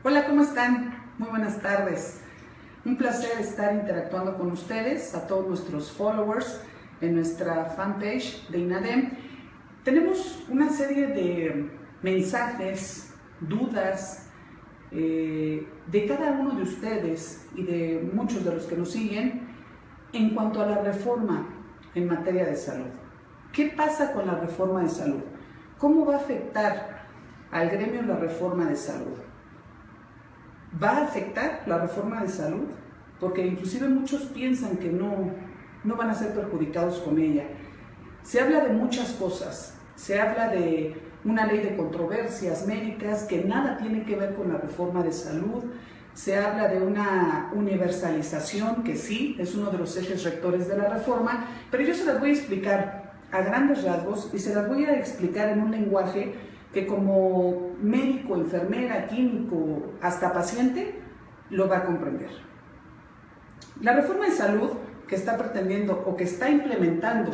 Hola, ¿cómo están? Muy buenas tardes. Un placer estar interactuando con ustedes, a todos nuestros followers en nuestra fanpage de INADEM. Tenemos una serie de mensajes, dudas de cada uno de ustedes y de muchos de los que nos siguen en cuanto a la reforma en materia de salud. ¿Qué pasa con la reforma de salud? ¿Cómo va a afectar al gremio la reforma de salud? ¿Va a afectar la reforma de salud? Porque inclusive muchos piensan que no van a ser perjudicados con ella. Se habla de muchas cosas. Se habla de una ley de controversias médicas que nada tiene que ver con la reforma de salud. Se habla de una universalización que sí, es uno de los ejes rectores de la reforma, pero yo se las voy a explicar a grandes rasgos y se las voy a explicar en un lenguaje que como médico, enfermera, químico, hasta paciente, lo va a comprender. La reforma de salud que está pretendiendo o que está implementando,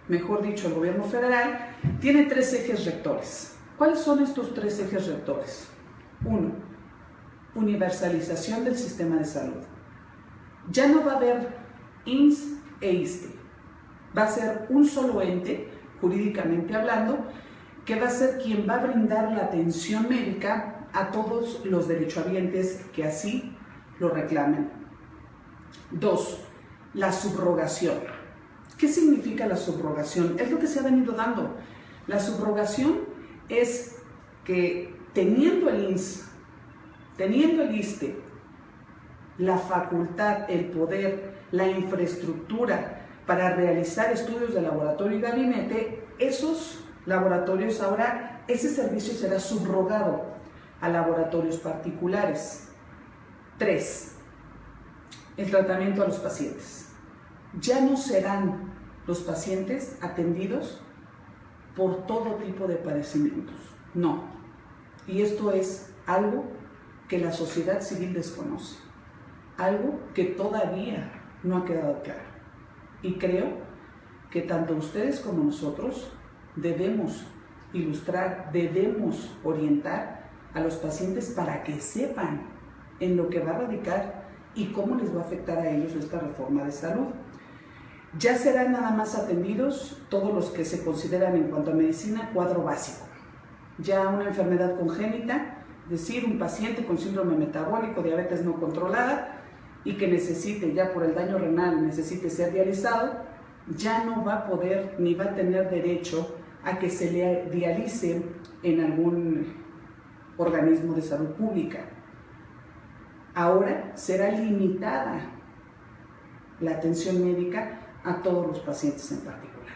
mejor dicho, el gobierno federal, tiene tres ejes rectores. ¿Cuáles son estos tres ejes rectores? 1. Universalización del sistema de salud. Ya no va a haber IMSS e ISSSTE. Va a ser un solo ente, jurídicamente hablando, que va a ser quien va a brindar la atención médica a todos los derechohabientes que así lo reclamen. 2. La subrogación. ¿Qué significa la subrogación? Es lo que se ha venido dando. La subrogación es que teniendo el IMSS, teniendo el ISSSTE, la facultad, el poder, la infraestructura para realizar estudios de laboratorio y gabinete, esos laboratorios ahora, ese servicio será subrogado a laboratorios particulares. 3. El tratamiento a los pacientes. Ya no serán los pacientes atendidos por todo tipo de padecimientos. No. Y esto es algo que la sociedad civil desconoce. Algo que todavía no ha quedado claro. Y creo que tanto ustedes como nosotros debemos ilustrar, debemos orientar a los pacientes para que sepan en lo que va a radicar y cómo les va a afectar a ellos esta reforma de salud. Ya serán nada más atendidos todos los que se consideran en cuanto a medicina cuadro básico. Ya una enfermedad congénita, es decir, un paciente con síndrome metabólico, diabetes no controlada y que necesite, ya por el daño renal, necesite ser dializado, ya no va a poder ni va a tener derecho a que se le dialice en algún organismo de salud pública. Ahora será limitada la atención médica a todos los pacientes en particular.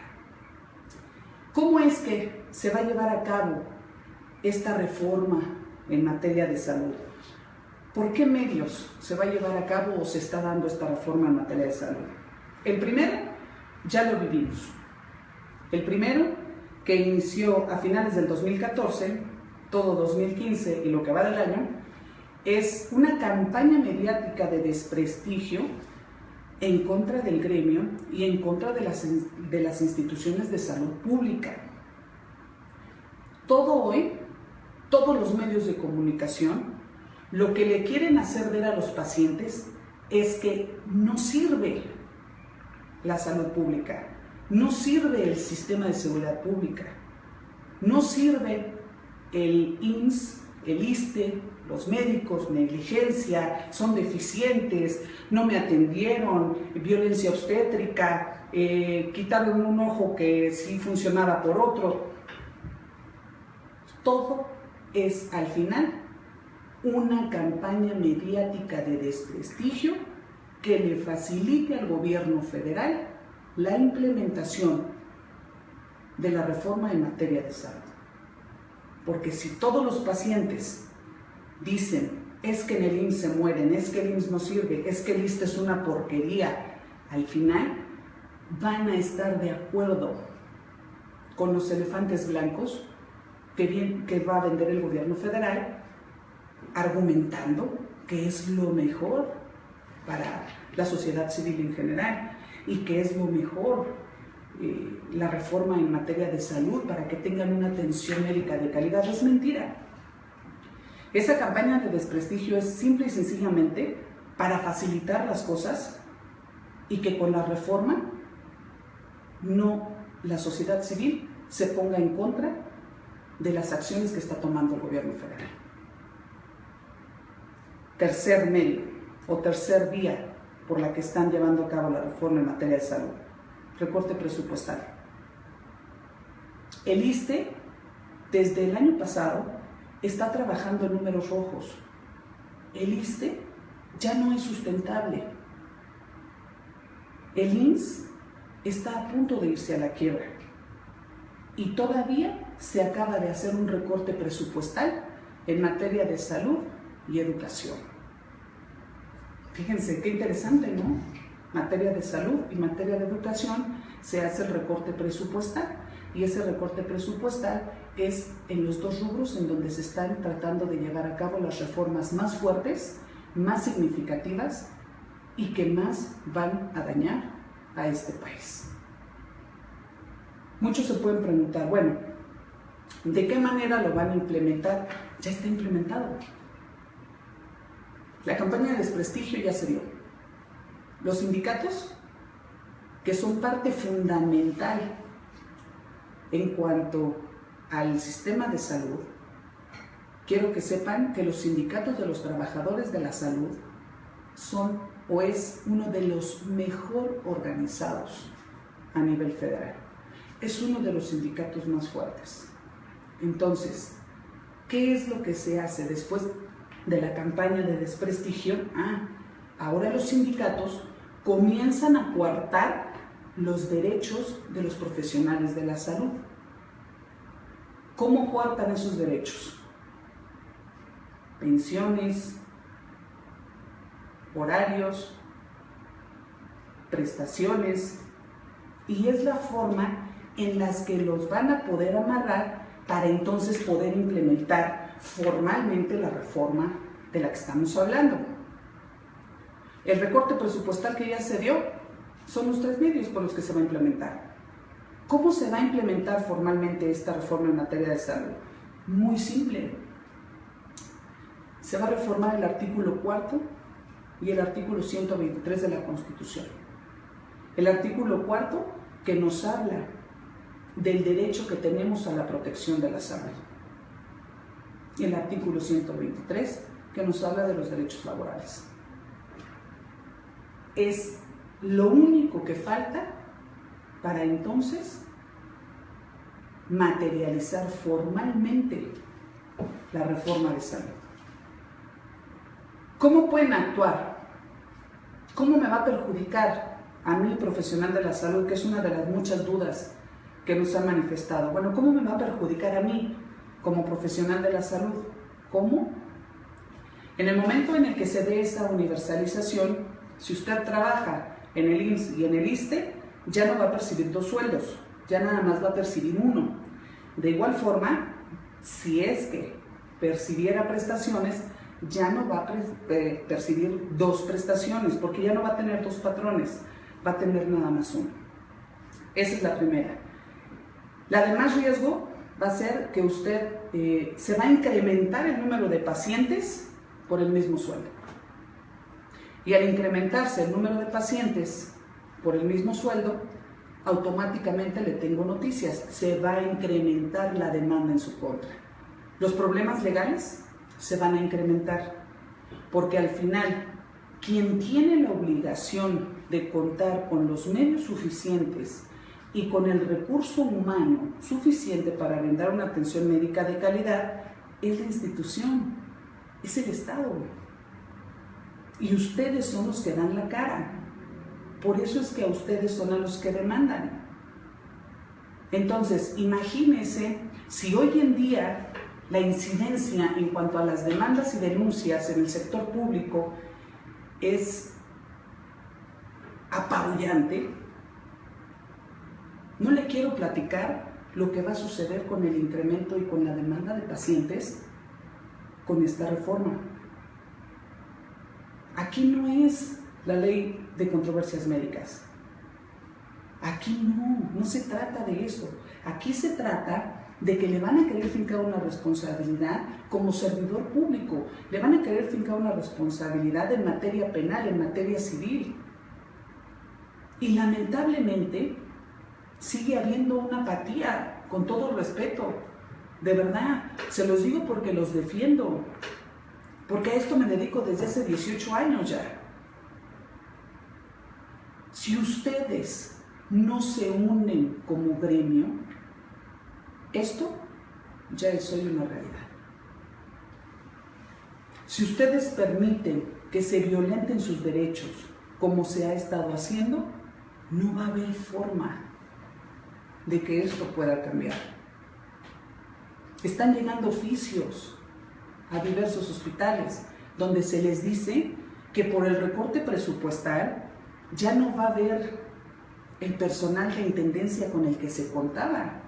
¿Cómo es que se va a llevar a cabo esta reforma en materia de salud? ¿Por qué medios se va a llevar a cabo o se está dando esta reforma en materia de salud? El primero, ya lo vivimos. El primero, que inició a finales del 2014, todo 2015 y lo que va del año, es una campaña mediática de desprestigio en contra del gremio y en contra de las instituciones de salud pública. Todo hoy, todos los medios de comunicación, lo que le quieren hacer ver a los pacientes es que no sirve la salud pública, no sirve el sistema de seguridad pública, no sirve el IMSS, el ISSSTE, los médicos, negligencia, son deficientes, no me atendieron, violencia obstétrica, quitaron un ojo que sí funcionaba por otro. Todo es al final una campaña mediática de desprestigio que le facilite al gobierno federal la implementación de la reforma en materia de salud. Porque si todos los pacientes dicen, es que en el IMSS se mueren, es que el IMSS no sirve, es que el ISSSTE es una porquería, al final van a estar de acuerdo con los elefantes blancos que va a vender el gobierno federal, argumentando que es lo mejor para la sociedad civil en general y que es lo mejor la reforma en materia de salud para que tengan una atención médica de calidad. Es mentira. Esa campaña de desprestigio es simple y sencillamente para facilitar las cosas y que con la reforma la sociedad civil se ponga en contra de las acciones que está tomando el gobierno federal. Tercer medio o tercer vía por la que están llevando a cabo la reforma en materia de salud: recorte presupuestal. El ISSSTE, desde el año pasado, está trabajando en números rojos. El ISSSTE ya no es sustentable. El IMSS está a punto de irse a la quiebra y todavía se acaba de hacer un recorte presupuestal en materia de salud y educación. Fíjense qué interesante, ¿no? Materia de salud y materia de educación se hace el recorte presupuestal, y ese recorte presupuestal es en los dos rubros en donde se están tratando de llevar a cabo las reformas más fuertes, más significativas y que más van a dañar a este país. Muchos se pueden preguntar, bueno, ¿de qué manera lo van a implementar? Ya está implementado. La campaña de desprestigio ya se dio. Los sindicatos, que son parte fundamental en cuanto al sistema de salud, quiero que sepan que los sindicatos de los trabajadores de la salud son o es uno de los mejor organizados a nivel federal. Es uno de los sindicatos más fuertes. Entonces, ¿qué es lo que se hace después de la campaña de desprestigio? Ahora los sindicatos comienzan a coartar los derechos de los profesionales de la salud. ¿Cómo coartan esos derechos? Pensiones, horarios, prestaciones, y es la forma en la que los van a poder amarrar para entonces poder implementar formalmente la reforma de la que estamos hablando. El recorte presupuestal que ya se dio son los tres medios por los que se va a implementar. ¿Cómo se va a implementar formalmente esta reforma en materia de salud? Muy simple. Se va a reformar el artículo 4 y el artículo 123 de la Constitución. El artículo 4 que nos habla del derecho que tenemos a la protección de la salud. Y el artículo 123 que nos habla de los derechos laborales. Es lo único que falta para entonces materializar formalmente la reforma de salud. ¿Cómo pueden actuar? ¿Cómo me va a perjudicar a mí, profesional de la salud, que es una de las muchas dudas que nos han manifestado? Bueno, ¿cómo me va a perjudicar a mí como profesional de la salud? ¿Cómo? En el momento en el que se dé esa universalización, si usted trabaja en el IMSS y en el ISSSTE, ya no va a percibir dos sueldos, ya nada más va a percibir uno. De igual forma, si es que percibiera prestaciones, ya no va a percibir dos prestaciones, porque ya no va a tener dos patrones, va a tener nada más uno. Esa es la primera. La de más riesgo va a ser que usted se va a incrementar el número de pacientes por el mismo sueldo. Y al incrementarse el número de pacientes por el mismo sueldo, automáticamente le tengo noticias, se va a incrementar la demanda en su contra. Los problemas legales se van a incrementar, porque al final, quien tiene la obligación de contar con los medios suficientes y con el recurso humano suficiente para brindar una atención médica de calidad, es la institución, es el Estado. Y ustedes son los que dan la cara. Por eso es que a ustedes son a los que demandan. Entonces, imagínense si hoy en día la incidencia en cuanto a las demandas y denuncias en el sector público es apabullante. No le quiero platicar lo que va a suceder con el incremento y con la demanda de pacientes con esta reforma. Aquí no es la ley de controversias médicas. Aquí no se trata de eso. Aquí se trata de que le van a querer fincar una responsabilidad como servidor público, le van a querer fincar una responsabilidad en materia penal, en materia civil. Y lamentablemente sigue habiendo una apatía, con todo respeto. De verdad, se los digo porque los defiendo, porque a esto me dedico desde hace 18 años ya. Si ustedes no se unen como gremio, esto ya es hoy una realidad. Si ustedes permiten que se violenten sus derechos, como se ha estado haciendo, no va a haber forma de que esto pueda cambiar. Están llegando oficios a diversos hospitales donde se les dice que por el recorte presupuestal ya no va a haber el personal de intendencia con el que se contaba,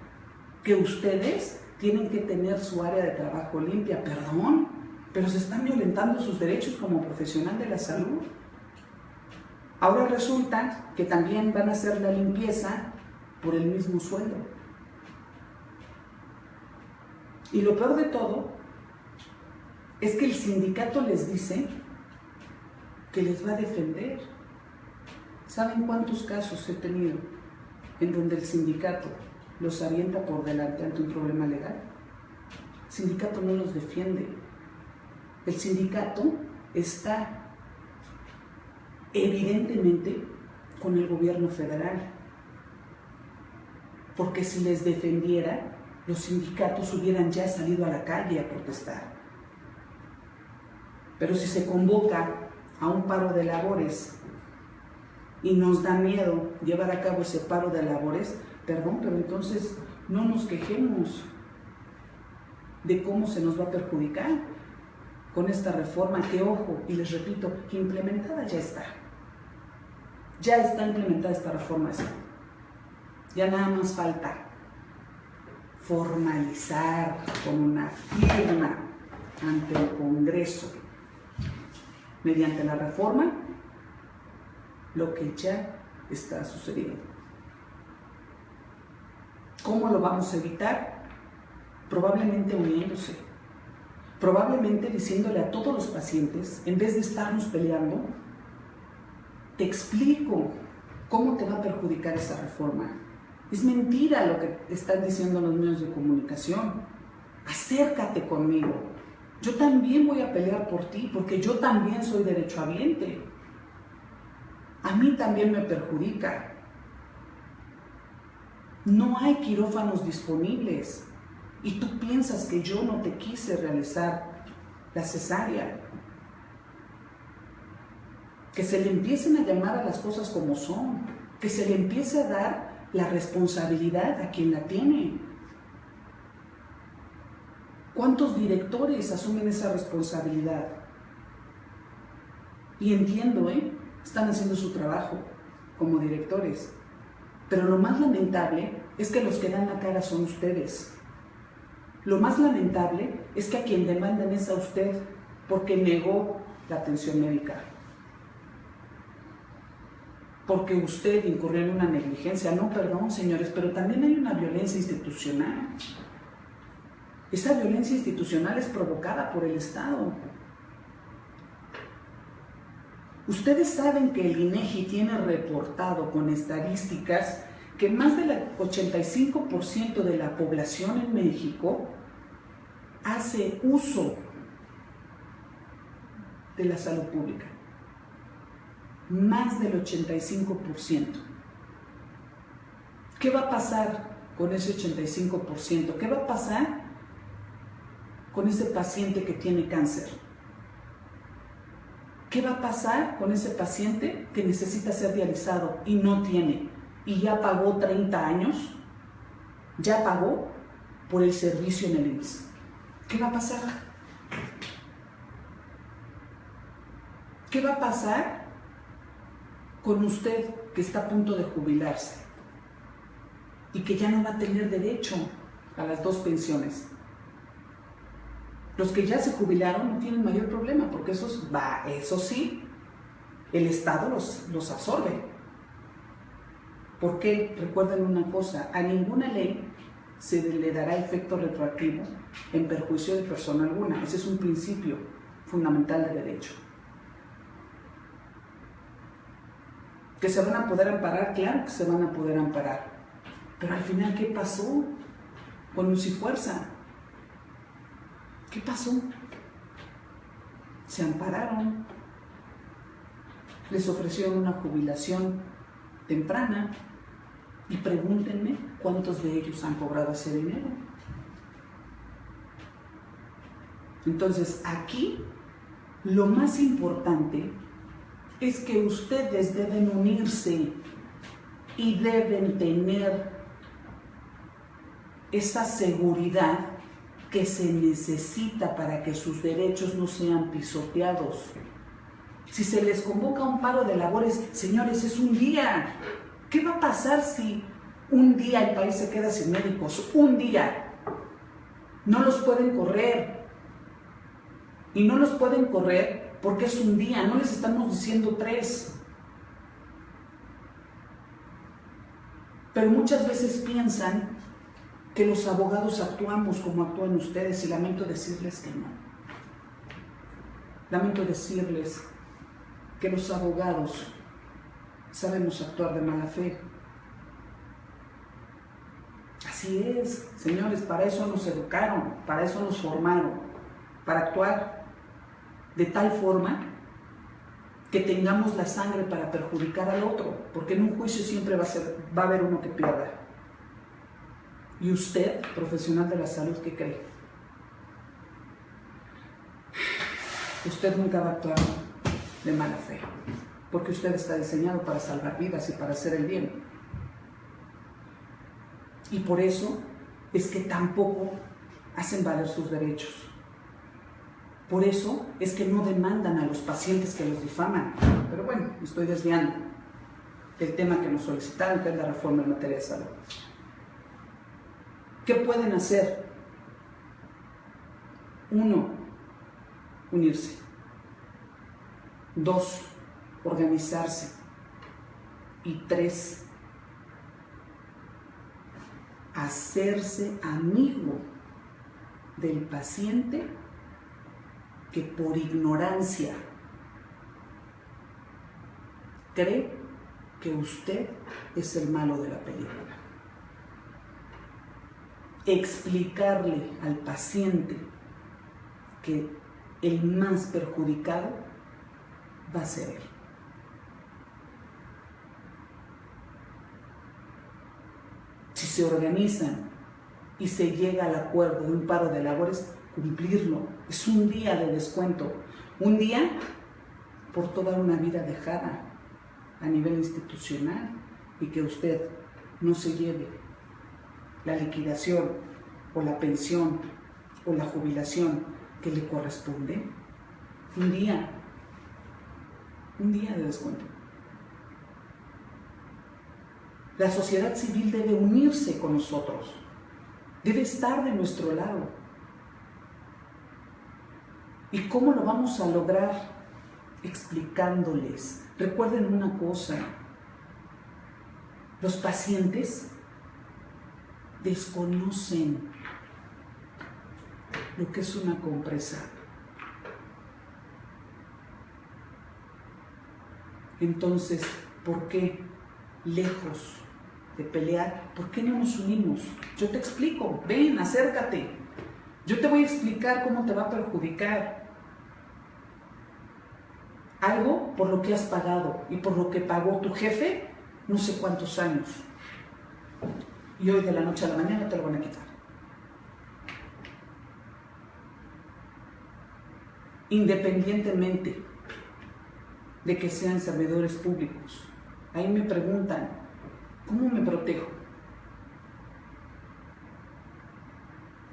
que ustedes tienen que tener su área de trabajo limpia. Perdón, pero se están violentando sus derechos como profesional de la salud. Ahora resulta que también van a hacer la limpieza por el mismo sueldo. Y lo peor de todo es que el sindicato les dice que les va a defender. ¿Saben cuántos casos he tenido en donde el sindicato los avienta por delante ante un problema legal? El sindicato no los defiende. El sindicato está evidentemente con el gobierno federal, porque si les defendiera, los sindicatos hubieran ya salido a la calle a protestar. Pero si se convoca a un paro de labores y nos da miedo llevar a cabo ese paro de labores, perdón, pero entonces no nos quejemos de cómo se nos va a perjudicar con esta reforma que, ojo, y les repito, que implementada ya está. Ya está implementada esta reforma, ¿sí? Ya nada más falta formalizar con una firma ante el Congreso, mediante la reforma, lo que ya está sucediendo. ¿Cómo lo vamos a evitar? Probablemente uniéndose, probablemente diciéndole a todos los pacientes, en vez de estarnos peleando, te explico cómo te va a perjudicar esa reforma. Es mentira lo que están diciendo los medios de comunicación. Acércate conmigo. Yo también voy a pelear por ti, porque yo también soy derechohabiente. A mí también me perjudica. No hay quirófanos disponibles y tú piensas que yo no te quise realizar la cesárea. Que se le empiecen a llamar a las cosas como son, que se le empiece a dar la responsabilidad a quien la tiene. ¿Cuántos directores asumen esa responsabilidad? Y entiendo, están haciendo su trabajo como directores, pero lo más lamentable es que los que dan la cara son ustedes. Lo más lamentable es que a quien demandan es a usted porque negó la atención médica, porque usted incurrió en una negligencia. No, perdón, señores, pero también hay una violencia institucional. Esa violencia institucional es provocada por el Estado. Ustedes saben que el INEGI tiene reportado con estadísticas que más del 85% de la población en México hace uso de la salud pública. Más del 85%. ¿Qué va a pasar con ese 85%? ¿Qué va a pasar con ese paciente que tiene cáncer? ¿Qué va a pasar con ese paciente que necesita ser dializado y no tiene? Y ya pagó 30 años, ya pagó por el servicio en el IMSS. ¿Qué va a pasar? ¿Qué va a pasar con usted que está a punto de jubilarse y que ya no va a tener derecho a las 2 pensiones? Los que ya se jubilaron no tienen mayor problema, porque eso sí, el Estado los absorbe. Porque recuerden una cosa, a ninguna ley se le dará efecto retroactivo en perjuicio de persona alguna. Ese es un principio fundamental de derecho. ¿Que se van a poder amparar? Claro que se van a poder amparar. Pero al final, ¿qué pasó con Luz y Fuerza? ¿Qué pasó? Se ampararon. Les ofrecieron una jubilación temprana. Y pregúntenme cuántos de ellos han cobrado ese dinero. Entonces, aquí lo más importante es que ustedes deben unirse y deben tener esa seguridad que se necesita para que sus derechos no sean pisoteados. Si se les convoca un paro de labores, señores, es un día. ¿Qué va a pasar si un día el país se queda sin médicos? Un día. No los pueden correr. Y no los pueden correr porque es un día, no les estamos diciendo 3. Pero muchas veces piensan que los abogados actuamos como actúan ustedes y lamento decirles que no. Lamento decirles que los abogados sabemos actuar de mala fe. Así es, señores, para eso nos educaron, para eso nos formaron, para actuar de tal forma que tengamos la sangre para perjudicar al otro, porque en un juicio siempre va a haber uno que pierda. Y usted, profesional de la salud, ¿qué cree? Usted nunca va a actuar de mala fe, porque usted está diseñado para salvar vidas y para hacer el bien. Y por eso es que tampoco hacen valer sus derechos. Por eso es que no demandan a los pacientes que los difaman. Pero bueno, me estoy desviando del tema que nos solicitaron, que es la reforma en materia de salud. ¿Qué pueden hacer? 1, unirse. 2, organizarse. Y 3, hacerse amigo del paciente que por ignorancia cree que usted es el malo de la película. Explicarle al paciente que el más perjudicado va a ser él. Si se organizan y se llega al acuerdo de un paro de labores, cumplirlo. Es un día de descuento. Un día por toda una vida dejada a nivel institucional y que usted no se lleve la liquidación o la pensión o la jubilación que le corresponde. Un día de descuento. La sociedad civil debe unirse con nosotros, debe estar de nuestro lado. ¿Y cómo lo vamos a lograr? Explicándoles. Recuerden una cosa, los pacientes desconocen lo que es una compresa. Entonces, ¿por qué, lejos de pelear, por qué no nos unimos? Yo te explico, ven, acércate. Yo te voy a explicar cómo te va a perjudicar. Algo por lo que has pagado y por lo que pagó tu jefe no sé cuántos años. Y hoy de la noche a la mañana te lo van a quitar. Independientemente de que sean servidores públicos. Ahí me preguntan, ¿cómo me protejo?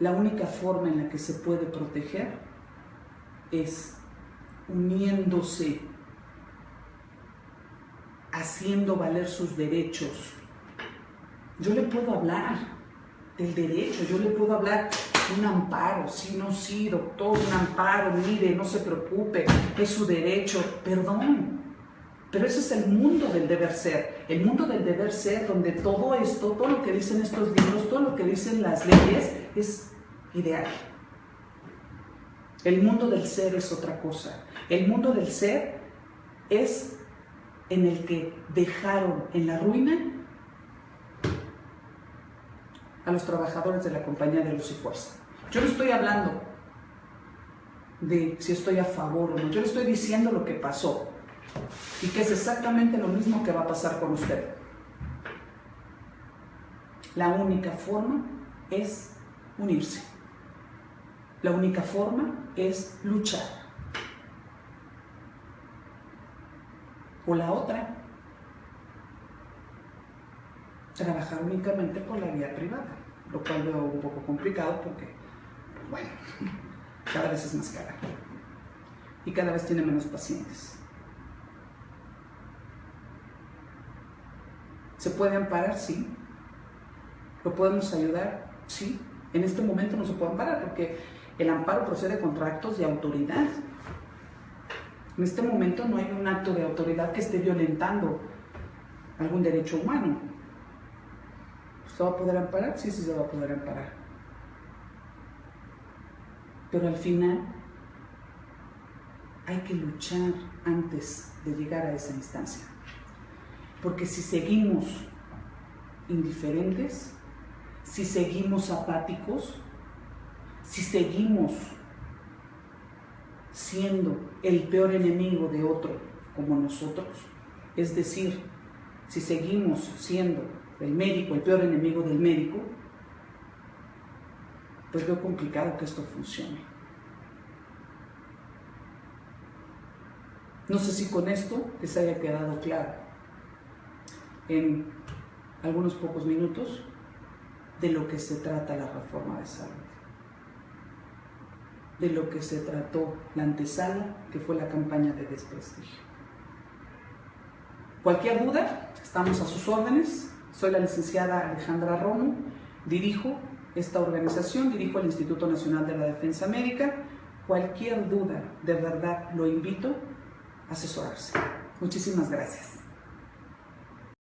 La única forma en la que se puede proteger es uniéndose, haciendo valer sus derechos. Yo le puedo hablar del derecho, yo le puedo hablar de un amparo, sí, doctor, un amparo, mire, no se preocupe, es su derecho, perdón. Pero ese es el mundo del deber ser, el mundo del deber ser donde todo esto, todo lo que dicen estos libros, todo lo que dicen las leyes es ideal. El mundo del ser es otra cosa. El mundo del ser es en el que dejaron en la ruina a los trabajadores de la compañía de Luz y Fuerza. Yo no estoy hablando de si estoy a favor o no, yo le estoy diciendo lo que pasó y que es exactamente lo mismo que va a pasar con usted. La única forma es unirse. La única forma es luchar. O la otra, trabajar únicamente por la vía privada, lo cual veo un poco complicado porque, bueno, cada vez es más cara y cada vez tiene menos pacientes. ¿Se puede amparar? Sí. ¿Lo podemos ayudar? Sí. En este momento no se puede amparar porque el amparo procede contra actos de autoridad. En este momento no hay un acto de autoridad que esté violentando algún derecho humano. ¿Se va a poder amparar? Sí, sí se va a poder amparar. Pero al final hay que luchar antes de llegar a esa instancia. Porque si seguimos indiferentes, si seguimos apáticos, si seguimos siendo el peor enemigo de otro como nosotros, es decir, si seguimos siendo el médico el peor enemigo del médico, pues veo complicado que esto funcione. No sé si con esto les haya quedado claro en algunos pocos minutos de lo que se trata la reforma de salud, de lo que se trató la antesala, que fue la campaña de desprestigio. Cualquier duda, estamos a sus órdenes. Soy la licenciada Alejandra Romo, dirijo esta organización, dirijo el Instituto Nacional de la Defensa Médica. Cualquier duda, de verdad, lo invito a asesorarse. Muchísimas gracias.